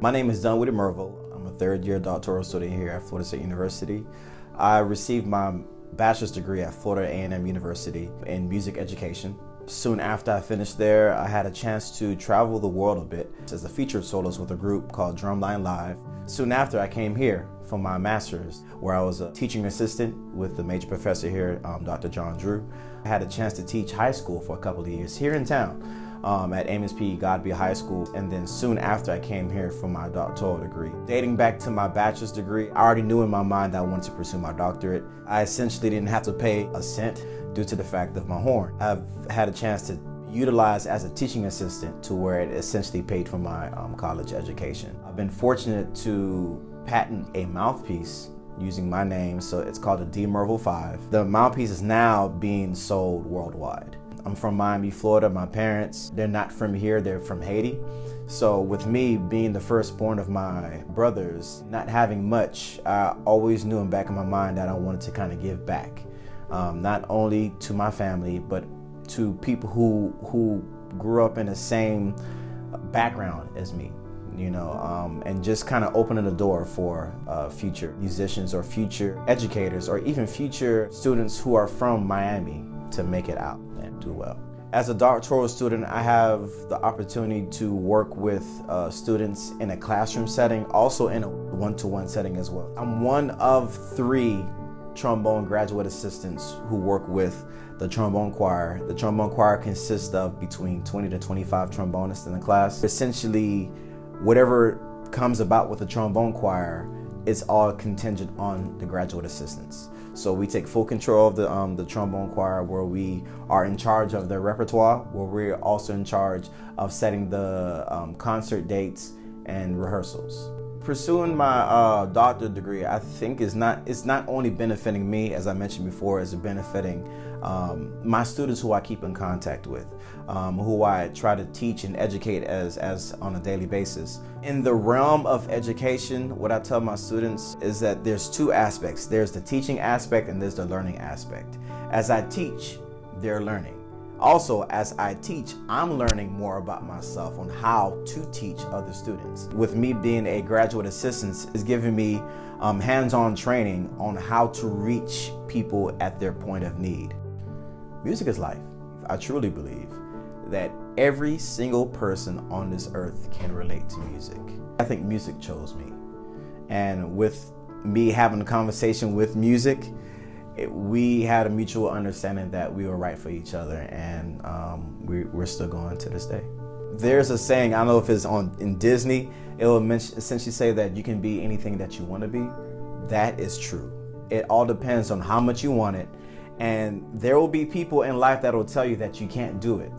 My name is Dunwoody Mirvil. I'm a third-year doctoral student here at Florida State University. I received my bachelor's degree at Florida A&M University in music education. Soon after I finished there, I had a chance to travel the world a bit as a featured soloist with a group called Drumline Live. Soon after, I came here for my master's, where I was a teaching assistant with the major professor here, Dr. John Drew. I had a chance to teach high school for a couple of years here in town at MSP Godby High School, and then soon after I came here for my doctoral degree. Dating back to my bachelor's degree, I already knew in my mind that I wanted to pursue my doctorate. I essentially didn't have to pay a cent due to the fact of my horn. I've had a chance to utilize as a teaching assistant to where it essentially paid for my college education. I've been fortunate to patent a mouthpiece using my name, so it's called a D Mirvil 5. The mouthpiece is now being sold worldwide. I'm from Miami, Florida. My parents, they're not from here, they're from Haiti. So with me being the firstborn of my brothers, not having much, I always knew in the back of my mind that I wanted to kind of give back. Not only to my family, but to people who grew up in the same background as me, you know, and just kind of opening the door for future musicians or future educators or even future students who are from Miami to make it out and do well. As a doctoral student, I have the opportunity to work with students in a classroom setting, also in a one-to-one setting as well. I'm one of 3 trombone graduate assistants who work with the trombone choir. The trombone choir consists of between 20 to 25 trombonists in the class. Essentially, whatever comes about with the trombone choir, it's all contingent on the graduate assistants. So we take full control of the trombone choir, where we are in charge of their repertoire, where we're also in charge of setting the concert dates and rehearsals. Pursuing my doctorate degree, I think it's not only benefiting me, as I mentioned before, it's benefiting my students who I keep in contact with, who I try to teach and educate as on a daily basis. In the realm of education, what I tell my students is that there's 2 aspects. There's the teaching aspect and there's the learning aspect. As I teach, they're learning. Also, as I teach, I'm learning more about myself on how to teach other students. With me being a graduate assistant, it's giving me hands-on training on how to reach people at their point of need. Music is life. I truly believe that every single person on this earth can relate to music. I think music chose me. And with me having a conversation with music, we had a mutual understanding that we were right for each other, and we're still going to this day. There's a saying, I don't know if it's in Disney, it will essentially say that you can be anything that you want to be. That is true. It all depends on how much you want it, and there will be people in life that will tell you that you can't do it.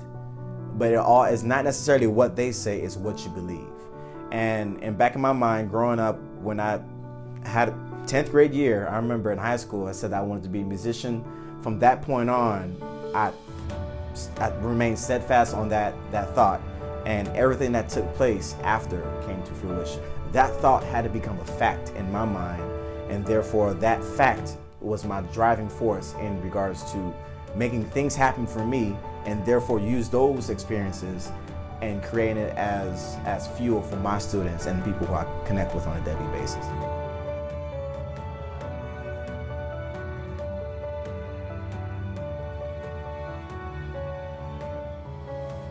But it's not necessarily what they say, it's what you believe. And back in my mind, growing up, when I had 10th grade year, I remember in high school, I said I wanted to be a musician. From that point on, I remained steadfast on that thought, and everything that took place after came to fruition. That thought had to become a fact in my mind, and therefore that fact was my driving force in regards to making things happen for me, and therefore use those experiences and creating it as fuel for my students and people who I connect with on a daily basis.